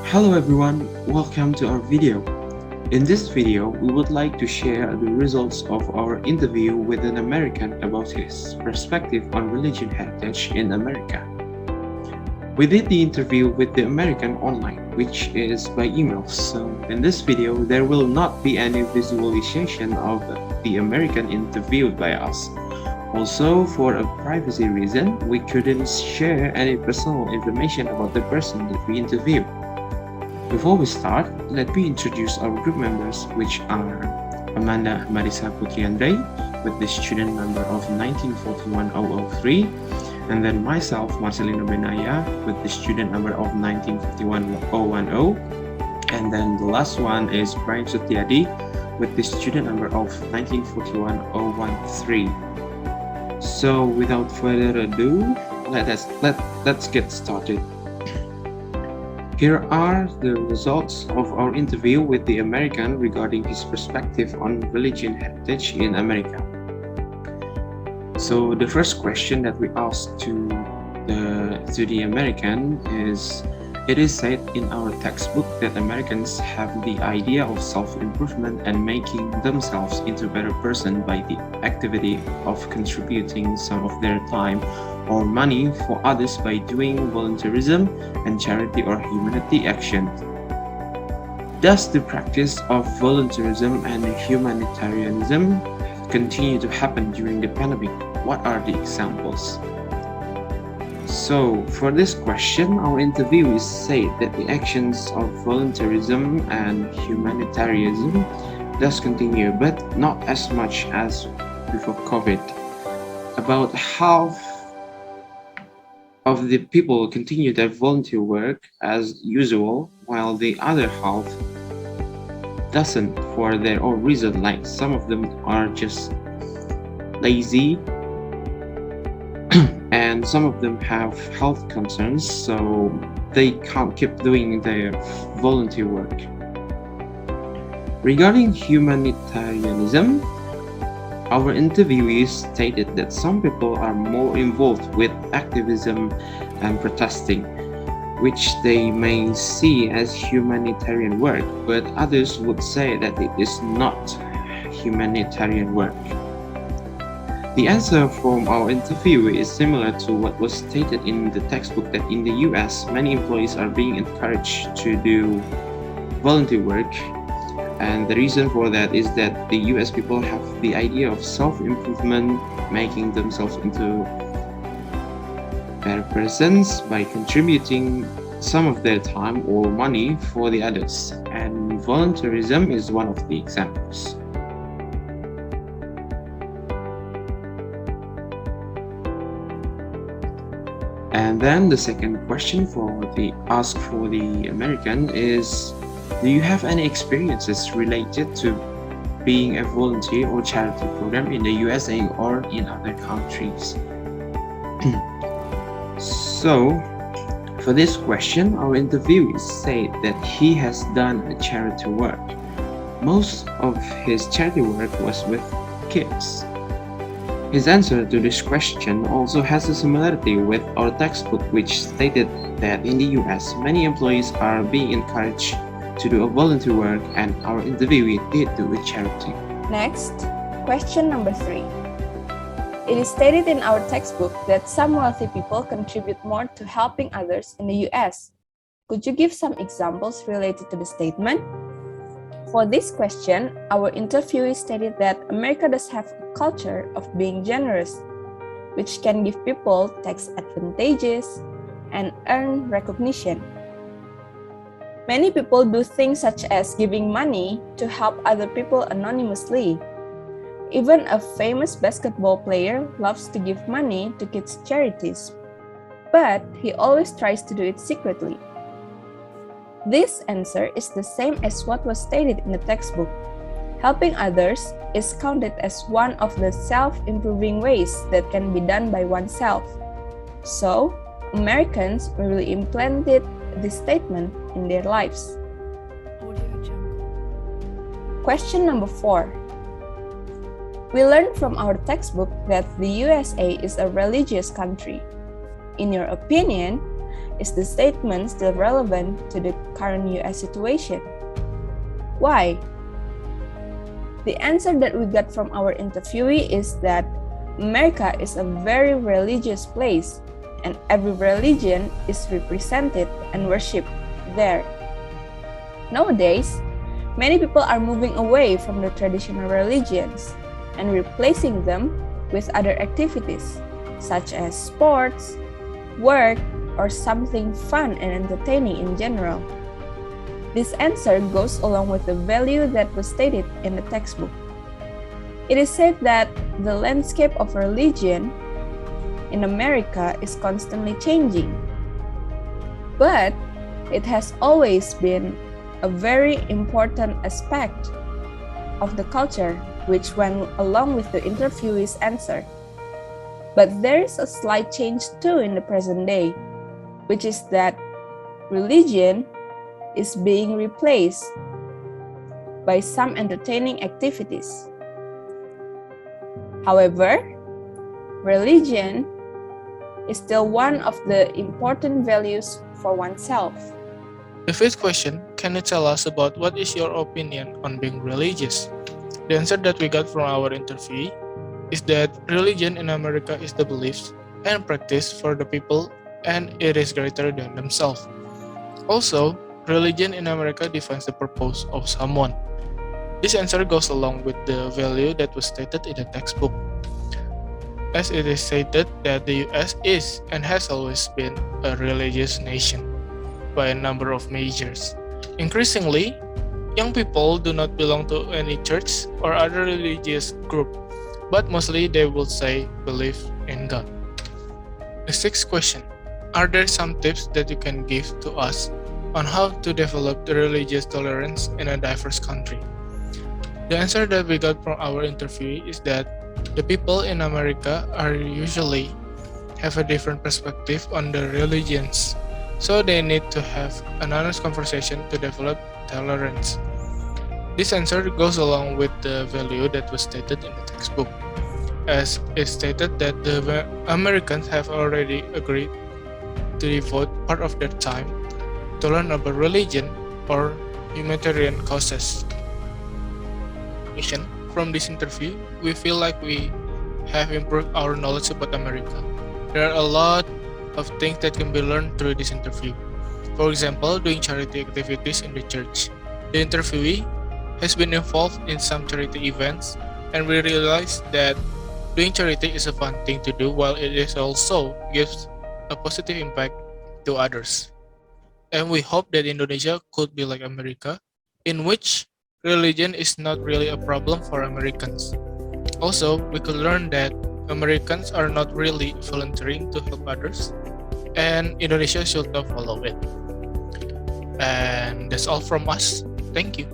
Hello everyone, welcome to our video. In this video, we would like to share the results of our interview with an American about his perspective on religion heritage in America. We did the interview with the American online, which is by email, so in this video, there will not be any visualization of the American interviewed by us. Also, for a privacy reason, we couldn't share any personal information about the person that we interviewed. Before we start, let me introduce our group members, which are Amanda Marisa Putriandre, with the student number of 1941003, and then myself, Marcelino Benaya, with the student number of 1951010, and then the last one is Brian Sutiadi, with the student number of 1941013. So without further ado, let's get started. Here are the results of our interview with the American regarding his perspective on religion heritage in America. So the first question that we asked to the American is, it is said in our textbook that Americans have the idea of self-improvement and making themselves into a better person by the activity of contributing some of their time or money for others by doing volunteerism and charity or humanity action. Does the practice of volunteerism and humanitarianism continue to happen during the pandemic? What are the examples? So, for this question, our interviewers say that the actions of volunteerism and humanitarianism does continue, but not as much as before COVID. About half of the people continue their volunteer work as usual, while the other half doesn't for their own reason, like some of them are just lazy and some of them have health concerns, so they can't keep doing their volunteer work. Regarding humanitarianism, our interviewees stated that some people are more involved with activism and protesting, which they may see as humanitarian work, but others would say that it is not humanitarian work. The answer from our interviewee is similar to what was stated in the textbook, that in the US, many employees are being encouraged to do volunteer work. And the reason for that is that the US people have the idea of self-improvement, making themselves into better persons by contributing some of their time or money for the others. And volunteerism is one of the examples. And then the second question for the American is, do you have any experiences related to being a volunteer or charity program in the USA or in other countries? So, for this question, our interviewee said that he has done a charity work. Most of his charity work was with kids. His answer to this question also has a similarity with our textbook, which stated that in the US, many employees are being encouraged to do a volunteer work, and our interviewee did do a charity. Next, question number 3. It is stated in our textbook that some wealthy people contribute more to helping others in the US. Could you give some examples related to the statement? For this question, our interviewee stated that America does have a culture of being generous, which can give people tax advantages and earn recognition. Many people do things such as giving money to help other people anonymously. Even a famous basketball player loves to give money to kids' charities, but he always tries to do it secretly. This answer is the same as what was stated in the textbook. Helping others is counted as one of the self-improving ways that can be done by oneself. So, Americans really implanted this statement in their lives. Question number 4. We learned from our textbook that the USA is a religious country. In your opinion, is the statement still relevant to the current US situation? Why? The answer that we got from our interviewee is that America is a very religious place, and every religion is represented and worshipped there. Nowadays, many people are moving away from the traditional religions and replacing them with other activities, such as sports, work, or something fun and entertaining in general. This answer goes along with the value that was stated in the textbook. It is said that the landscape of religion in America is constantly changing, but it has always been a very important aspect of the culture which went along with the interviewee's answer. But there is a slight change too in the present day, which is that religion is being replaced by some entertaining activities. However, religion is still one of the important values for oneself. The fifth question, can you tell us about what is your opinion on being religious? The answer that we got from our interviewee is that religion in America is the beliefs and practice for the people, and it is greater than themselves. Also, religion in America defines the purpose of someone. This answer goes along with the value that was stated in the textbook, as it is stated that the US is and has always been a religious nation by a number of measures. Increasingly, young people do not belong to any church or other religious group, but mostly they will say believe in God. The sixth question, are there some tips that you can give to us on how to develop the religious tolerance in a diverse country? The answer that we got from our interviewee is that the people in America are usually have a different perspective on the religions, so they need to have an honest conversation to develop tolerance. This answer goes along with the value that was stated in the textbook, as it stated that the Americans have already agreed to devote part of their time to learn about religion or humanitarian causes. From this interview, we feel like we have improved our knowledge about America. There are a lot of things that can be learned through this interview. For example, doing charity activities in the church. The interviewee has been involved in some charity events, and we realized that doing charity is a fun thing to do, while it is also gives a positive impact to others. And we hope that Indonesia could be like America, in which religion is not really a problem for Americans. Also, we could learn that Americans are not really volunteering to help others, and Indonesia should not follow it. And that's all from us. Thank you.